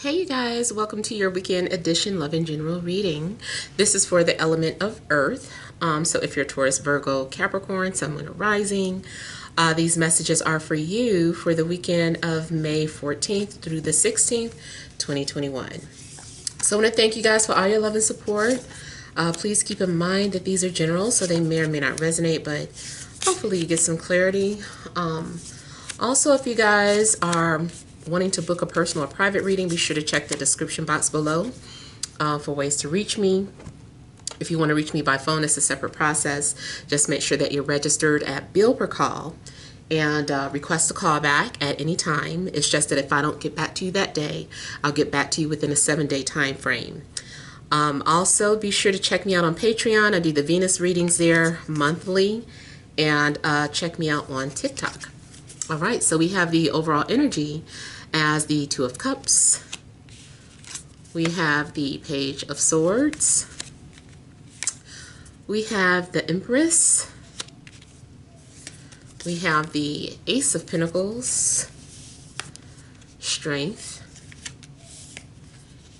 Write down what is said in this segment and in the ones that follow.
Hey you guys, welcome to your weekend edition Love and General reading. This is for the element of Earth. So if you're Taurus, Virgo, Capricorn, Sun, Moon, or Rising, these messages are for you for the weekend of May 14th through the 16th, 2021. So I want to thank you guys for all your love and support. Please keep in mind that these are general, so they may or may not resonate, but hopefully you get some clarity. Also, if you guys are wanting to book a personal or private reading, be sure to check the description box below for ways to reach me. If you want to reach me by phone, it's a separate process. Just make sure that you're registered at bill per call and request a call back at any time. It's just that if I don't get back to you that day, I'll get back to you within a 7-day time frame. Also, be sure to check me out on Patreon. I do the Venus readings there monthly, and check me out on TikTok. All right, so we have the overall energy as the Two of Cups. We have the Page of Swords. We have the Empress. We have the Ace of Pentacles. Strength.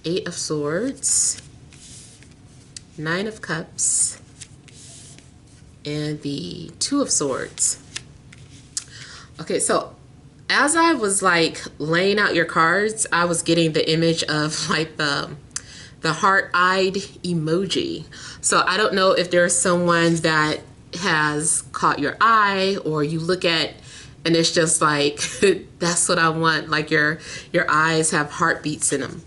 Eight of Swords. Nine of Cups. And the Two of Swords. Okay, so as I was like laying out your cards, I was getting the image of like the heart-eyed emoji. So I don't know if there's someone that has caught your eye, or you look at and it's just like that's what I want, like your eyes have heartbeats in them.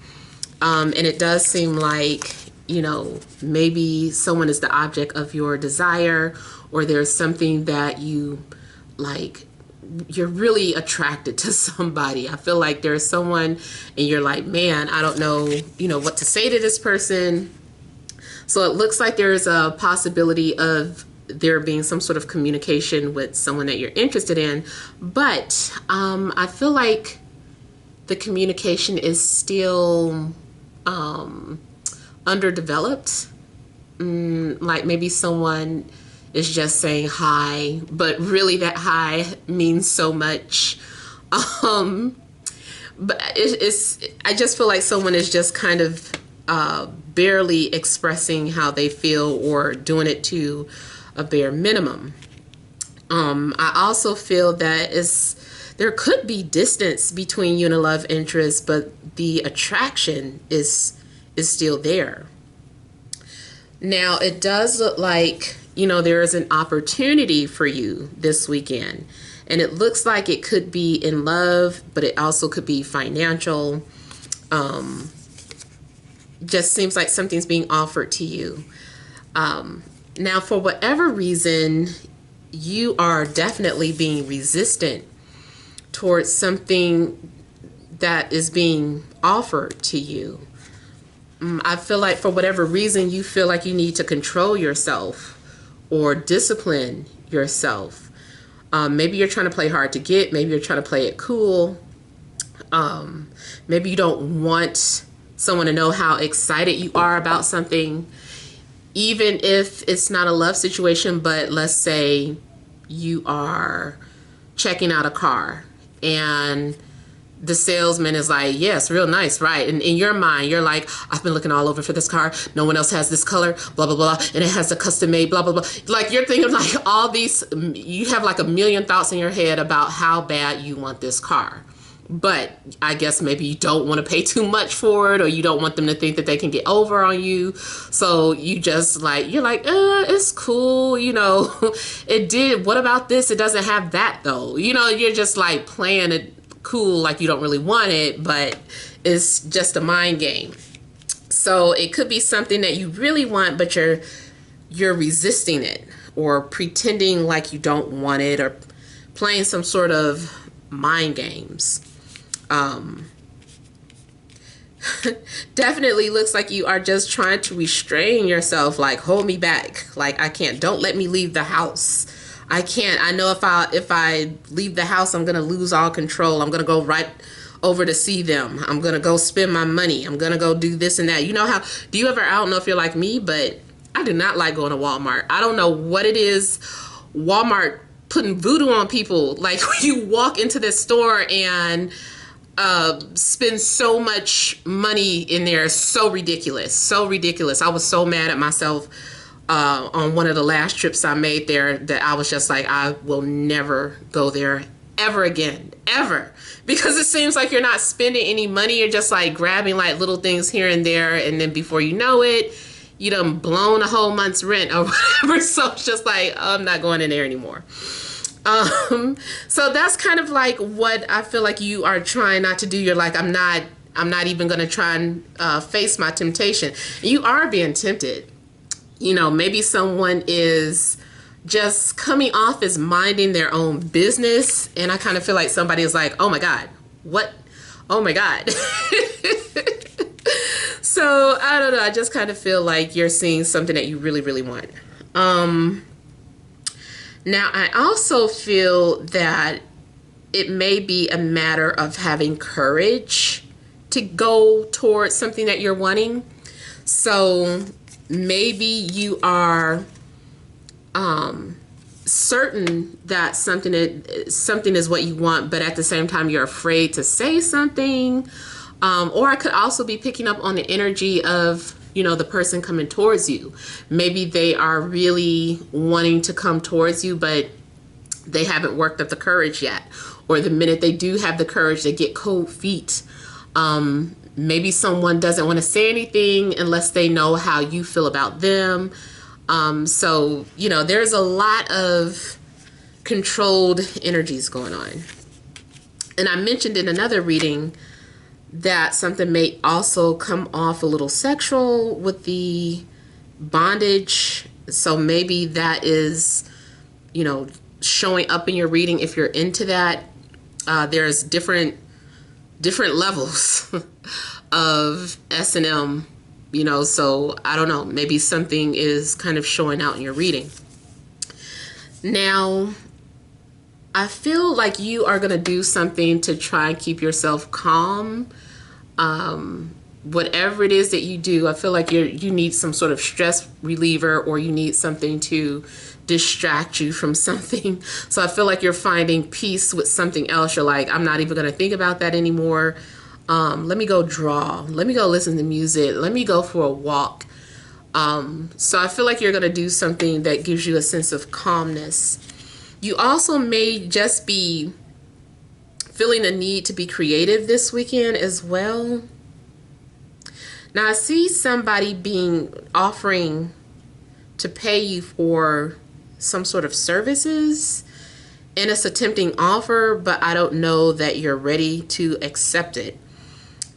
And it does seem like, you know, maybe someone is the object of your desire, or there's something that you like, you're really attracted to somebody. I feel like there's someone and you're like, man, I don't know, you know, what to say to this person. So it looks like there's a possibility of there being some sort of communication with someone that you're interested in, but I feel like the communication is still underdeveloped. Like maybe someone is just saying hi, but really that hi means so much. But I just feel like someone is just kind of barely expressing how they feel, or doing it to a bare minimum. I also feel that there could be distance between you and a love interest, but the attraction is still there. Now, it does look like, you know, there is an opportunity for you this weekend, and it looks like it could be in love, but it also could be financial. Just seems like something's being offered to you. Now, for whatever reason, you are definitely being resistant towards something that is being offered to you. I feel like for whatever reason, you feel like you need to control yourself or discipline yourself. Maybe you're trying to play hard to get. Maybe you're trying to play it cool. Maybe you don't want someone to know how excited you are about something, even if it's not a love situation. But let's say you are checking out a car and the salesman is like, yes, real nice, right? And in your mind, you're like, I've been looking all over for this car. No one else has this color, blah, blah, blah. And it has a custom made, blah, blah, blah. Like you're thinking like all these, you have like a million thoughts in your head about how bad you want this car. But I guess maybe you don't want to pay too much for it, or you don't want them to think that they can get over on you. So you just like, you're like, it's cool. You know, it did. What about this? It doesn't have that though. You know, you're just like playing it cool, like you don't really want it, but it's just a mind game. So it could be something that you really want, but you're resisting it, or pretending like you don't want it, or playing some sort of mind games. Definitely looks like you are just trying to restrain yourself, like hold me back, like I can't, don't let me leave the house. I can't. I know if I leave the house, I'm going to lose all control. I'm going to go right over to see them. I'm going to go spend my money. I'm going to go do this and that. You know how, do you ever, I don't know if you're like me, but I do not like going to Walmart. I don't know what it is. Walmart putting voodoo on people. Like you walk into this store and spend so much money in there. So ridiculous. So ridiculous. I was so mad at myself on one of the last trips I made there that I was just like, I will never go there ever again, ever. Because it seems like you're not spending any money. You're just like grabbing like little things here and there. And then before you know it, you done blown a whole month's rent or whatever. So it's just like, oh, I'm not going in there anymore. So that's kind of like what I feel like you are trying not to do. You're like, I'm not even going to try and face my temptation. You are being tempted. You know, maybe someone is just coming off as minding their own business. And I kind of feel like somebody is like, oh my God, what? Oh my God. So I don't know. I just kind of feel like you're seeing something that you really, really want. Now, I also feel that it may be a matter of having courage to go towards something that you're wanting. So maybe you are certain that something is what you want, but at the same time you're afraid to say something. Or I could also be picking up on the energy of, you know, the person coming towards you. Maybe they are really wanting to come towards you, but they haven't worked up the courage yet. Or the minute they do have the courage, they get cold feet. Maybe someone doesn't want to say anything unless they know how you feel about them. So, you know, there's a lot of controlled energies going on. And I mentioned in another reading that something may also come off a little sexual with the bondage. So maybe that is, you know, showing up in your reading if you're into that. There's different levels of S&M, you know, so I don't know, maybe something is kind of showing out in your reading. Now, I feel like you are going to do something to try and keep yourself calm. Whatever it is that you do, I feel like you need some sort of stress reliever, or you need something to distract you from something. So I feel like you're finding peace with something else. You're like, I'm not even going to think about that anymore. Let me go draw. Let me go listen to music. Let me go for a walk. So I feel like you're going to do something that gives you a sense of calmness. You also may just be feeling a need to be creative this weekend as well. Now I see somebody offering to pay you for some sort of services, and it's a tempting offer, but I don't know that you're ready to accept it.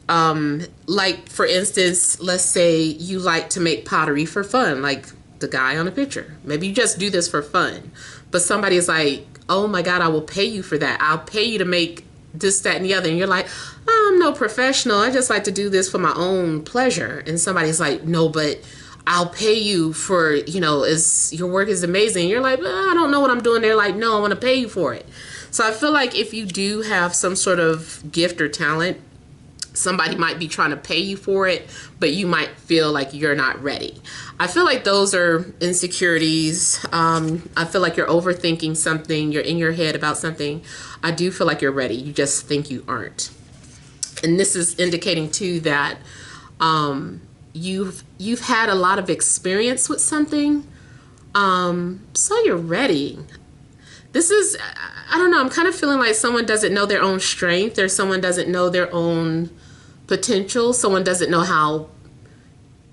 Like for instance, let's say you like to make pottery for fun, like the guy on the picture. Maybe you just do this for fun, but somebody is like, oh my God, I will pay you for that. I'll pay you to make this, that, and the other. And you're like, oh, I'm no professional. I just like to do this for my own pleasure. And somebody's like, no, but I'll pay you for, you know, your work is amazing. You're like, I don't know what I'm doing. They're like, no, I want to pay you for it. So I feel like if you do have some sort of gift or talent, somebody might be trying to pay you for it, but you might feel like you're not ready. I feel like those are insecurities. I feel like you're overthinking something. You're in your head about something. I do feel like you're ready. You just think you aren't. And this is indicating too that you've had a lot of experience with something. So you're ready. This is, I don't know, I'm kind of feeling like someone doesn't know their own strength, or someone doesn't know their own potential. Someone doesn't know how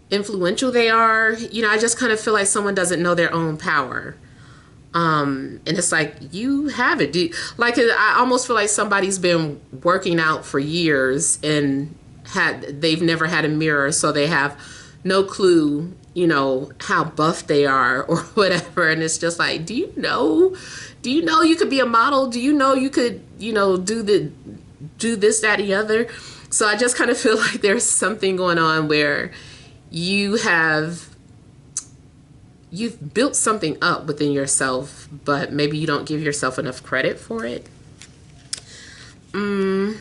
influential they are. You know, I just kind of feel like someone doesn't know their own power. And it's like, you have it. I almost feel like somebody's been working out for years and they've never had a mirror, so they have no clue, you know, how buff they are or whatever. And it's just like, do you know you could be a model? Do you know you could, you know, do this, that, and the other? So I just kind of feel like there's something going on where you've built something up within yourself, but maybe you don't give yourself enough credit for it. Now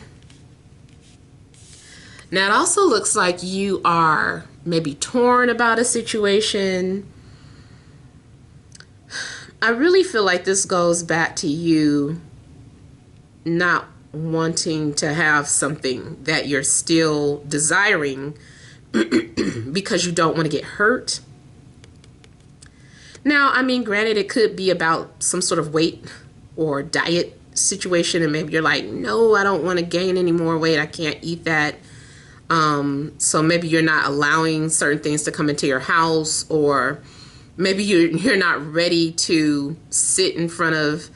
it also looks like you are maybe torn about a situation. I really feel like this goes back to you not wanting to have something that you're still desiring because you don't want to get hurt. Now, I mean, granted, it could be about some sort of weight or diet situation, and maybe you're like, no, I don't want to gain any more weight. I can't eat that. So maybe you're not allowing certain things to come into your house, or maybe you're not ready to sit in front of,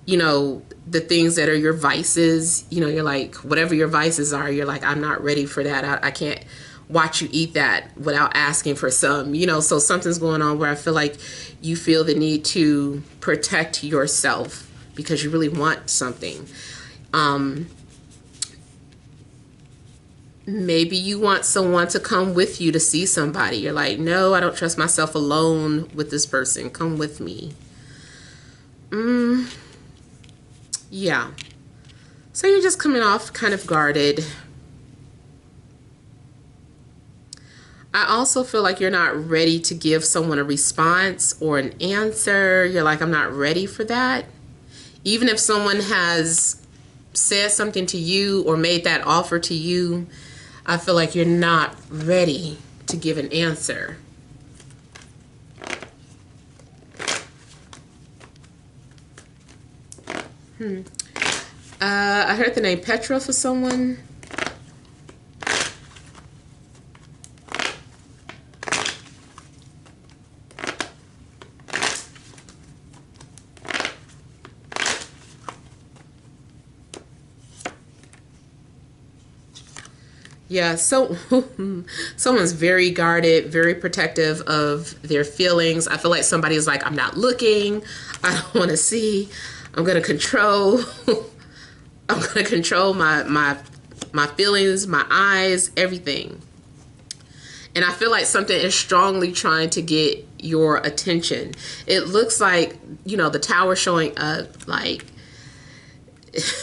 you know, the things that are your vices. You know, you're like, whatever your vices are, you're like, I'm not ready for that. I can't watch you eat that without asking for some, you know. So something's going on where I feel like you feel the need to protect yourself because you really want something. Maybe you want someone to come with you to see somebody. You're like, no, I don't trust myself alone with this person. Come with me. Yeah. So you're just coming off kind of guarded. I also feel like you're not ready to give someone a response or an answer. You're like, I'm not ready for that. Even if someone has said something to you or made that offer to you, I feel like you're not ready to give an answer. I heard the name Petra for someone. Yeah, so someone's very guarded, very protective of their feelings. I feel like somebody's like, I'm not looking. I don't want to see. I'm going to control. I'm going to control my feelings, my eyes, everything. And I feel like something is strongly trying to get your attention. It looks like, you know, the tower showing up, like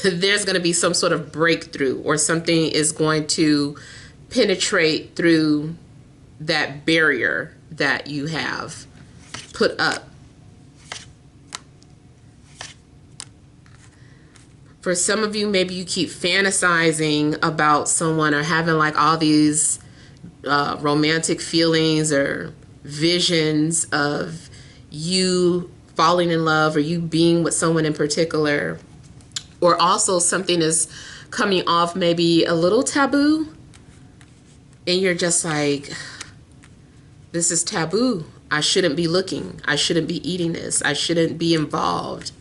there's going to be some sort of breakthrough, or something is going to penetrate through that barrier that you have put up. For some of you, maybe you keep fantasizing about someone or having like all these romantic feelings or visions of you falling in love or you being with someone in particular. Or also something is coming off maybe a little taboo, and you're just like, this is taboo. I shouldn't be looking. I shouldn't be eating this. I shouldn't be involved.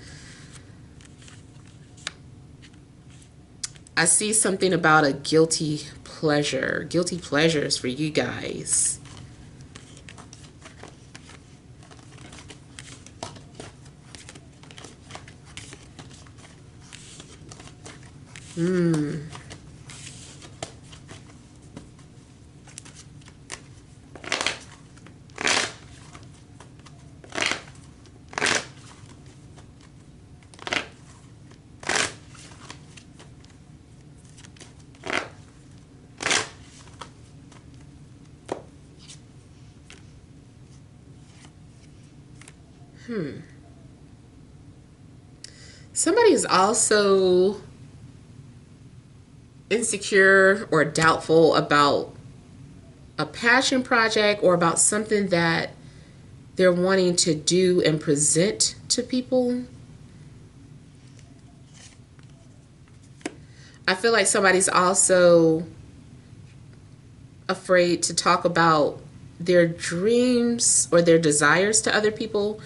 I see something about a guilty pleasure. Guilty pleasures for you guys. Somebody is also insecure or doubtful about a passion project or about something that they're wanting to do and present to people. I feel like somebody's also afraid to talk about their dreams or their desires to other people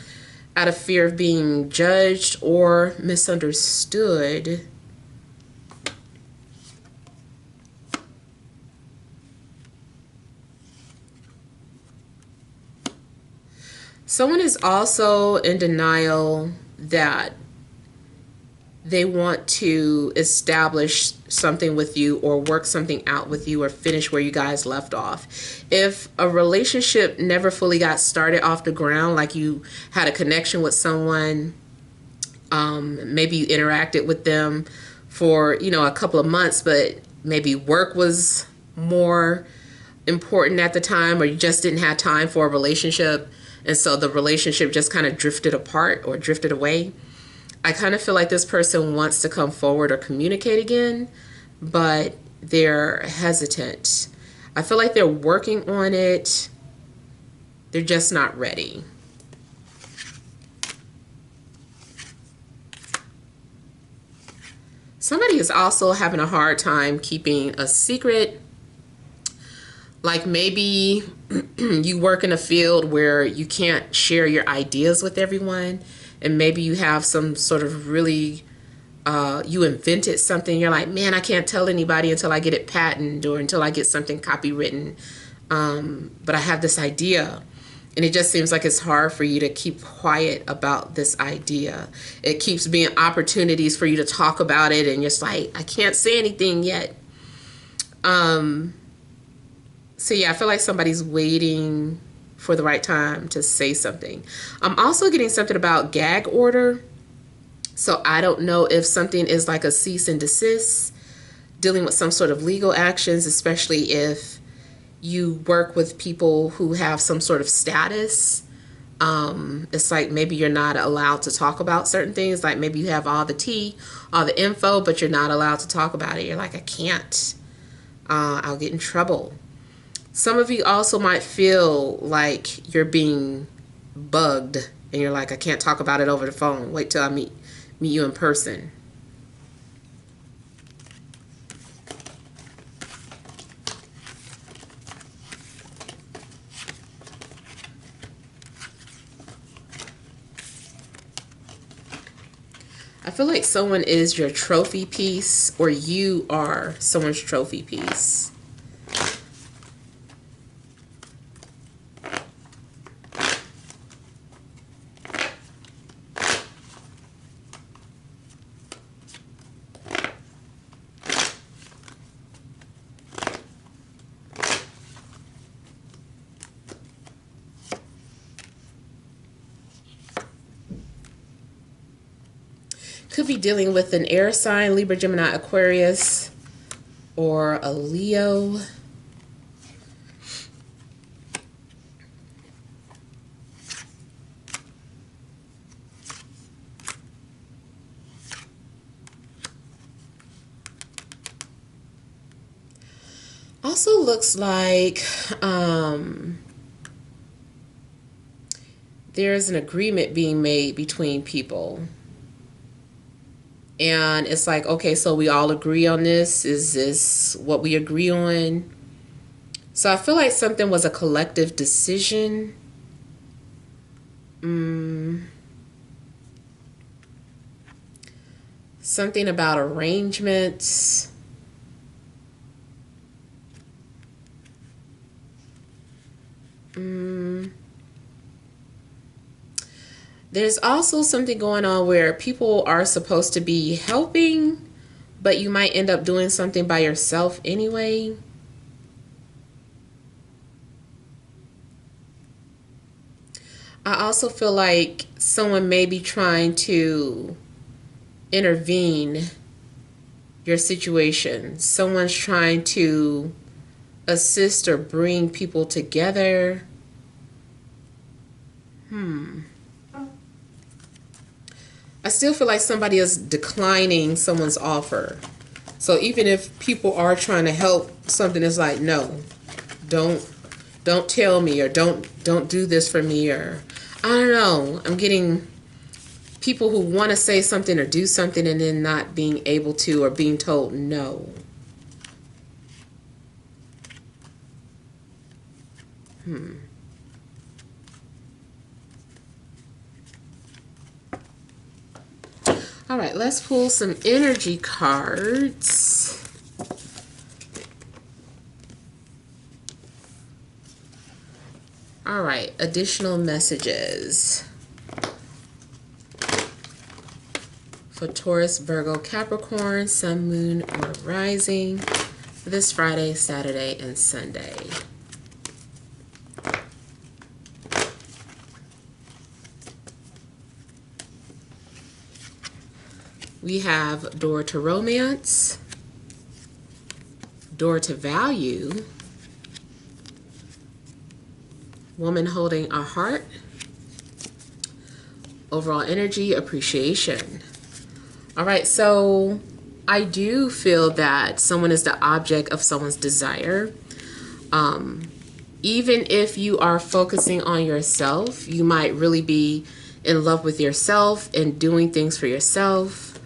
out of fear of being judged or misunderstood. Someone is also in denial that they want to establish something with you or work something out with you or finish where you guys left off. If a relationship never fully got started off the ground, like you had a connection with someone, maybe you interacted with them for, you know, a couple of months, but maybe work was more important at the time, or you just didn't have time for a relationship, and so the relationship just kind of drifted apart or drifted away. I kind of feel like this person wants to come forward or communicate again, but they're hesitant. I feel like they're working on it. They're just not ready. Somebody is also having a hard time keeping a secret. Like maybe you work in a field where you can't share your ideas with everyone, and maybe you have some sort of really, you invented something. You're like, man, I can't tell anybody until I get it patented or until I get something copywritten. But I have this idea. And it just seems like it's hard for you to keep quiet about this idea. It keeps being opportunities for you to talk about it, and you're just like, I can't say anything yet. So yeah, I feel like somebody's waiting for the right time to say something. I'm also getting something about gag order. So I don't know if something is like a cease and desist, dealing with some sort of legal actions, especially if you work with people who have some sort of status. It's like maybe you're not allowed to talk about certain things. Like maybe you have all the tea, all the info, but you're not allowed to talk about it. You're like, I can't. I'll get in trouble. Some of you also might feel like you're being bugged and you're like, I can't talk about it over the phone. Wait till I meet you in person. I feel like someone is your trophy piece, or you are someone's trophy piece. Could be dealing with an air sign, Libra, Gemini, Aquarius, or a Leo. Also looks like there's an agreement being made between people. And it's like, okay, so we all agree on this. Is this what we agree on? So I feel like something was a collective decision. Something about arrangements. There's also something going on where people are supposed to be helping, but you might end up doing something by yourself anyway. I also feel like someone may be trying to intervene your situation. Someone's trying to assist or bring people together. I still feel like somebody is declining someone's offer. So even if people are trying to help, something is like, no, don't tell me, or don't do this for me, or I don't know. I'm getting people who want to say something or do something and then not being able to, or being told no. All right, let's pull some energy cards. All right, additional messages for Taurus, Virgo, Capricorn, Sun, Moon, or Rising for this Friday, Saturday, and Sunday. We have door to romance, door to value, woman holding a heart, overall energy, appreciation. All right, so I do feel that someone is the object of someone's desire. Even if you are focusing on yourself, you might really be in love with yourself and doing things for yourself.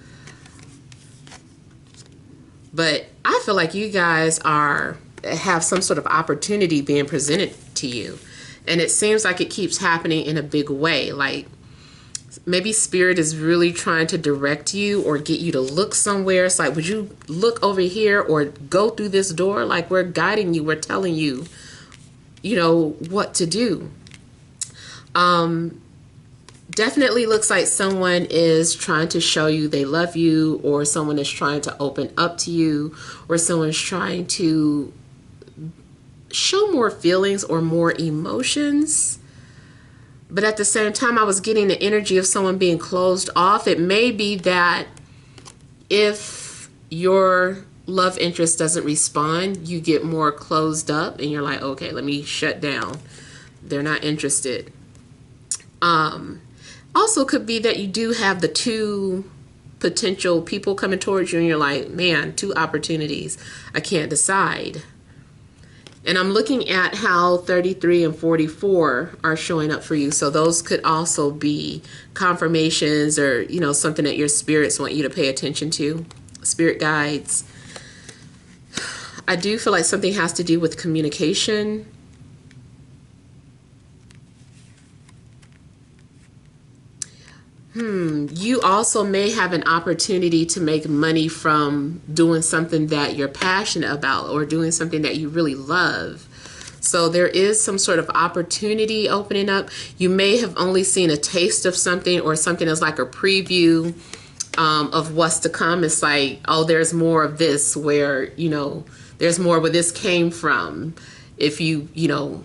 But I feel like you guys have some sort of opportunity being presented to you. And it seems like it keeps happening in a big way. Like maybe spirit is really trying to direct you or get you to look somewhere. It's like, would you look over here or go through this door? Like we're guiding you. We're telling you, you know, what to do. Definitely looks like someone is trying to show you they love you, or someone is trying to open up to you, or someone's trying to show more feelings or more emotions. But at the same time, I was getting the energy of someone being closed off. It may be that if your love interest doesn't respond, you get more closed up and you're like, okay, let me shut down. They're not interested. Also could be that you do have the two potential people coming towards you and you're like, man, two opportunities. I can't decide. And I'm looking at how 33 and 44 are showing up for you. So those could also be confirmations or, you know, something that your spirits want you to pay attention to. Spirit guides. I do feel like something has to do with communication. You also may have an opportunity to make money from doing something that you're passionate about or doing something that you really love. So there is some sort of opportunity opening up. You may have only seen a taste of something or something that's like a preview of what's to come. It's like, oh, there's more of this where, you know, there's more where this came from. If you know,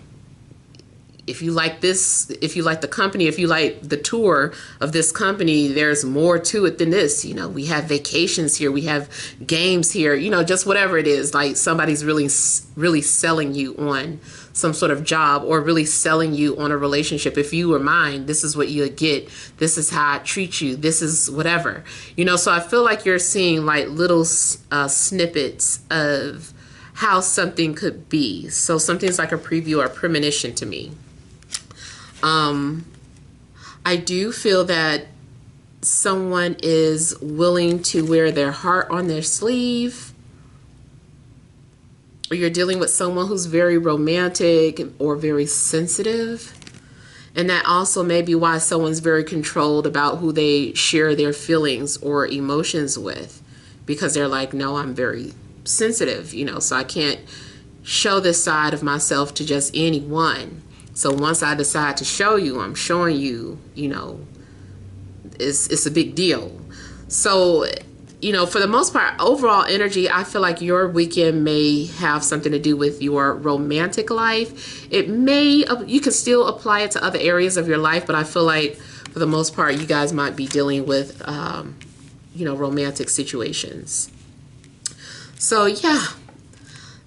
if you like this, if you like the company, if you like the tour of this company, there's more to it than this. You know, we have vacations here, we have games here, you know, just whatever it is. Like somebody's really selling you on some sort of job or really selling you on a relationship. If you were mine, this is what you get. This is how I treat you. This is whatever, you know. So I feel like you're seeing like little snippets of how something could be. So something's like a preview or a premonition to me. I do feel that someone is willing to wear their heart on their sleeve, or you're dealing with someone who's very romantic or very sensitive. And that also may be why someone's very controlled about who they share their feelings or emotions with, because they're like, no, I'm very sensitive, you know, so I can't show this side of myself to just anyone. So once I decide to show you, I'm showing you, you know, it's a big deal. So, you know, for the most part, overall energy, I feel like your weekend may have something to do with your romantic life. It may, you can still apply it to other areas of your life, but I feel like for the most part, you guys might be dealing with, you know, romantic situations. So yeah.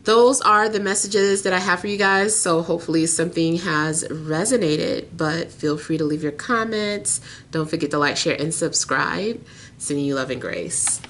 Those are the messages that I have for you guys. So hopefully something has resonated, but feel free to leave your comments. Don't forget to like, share, and subscribe. Sending you love and grace.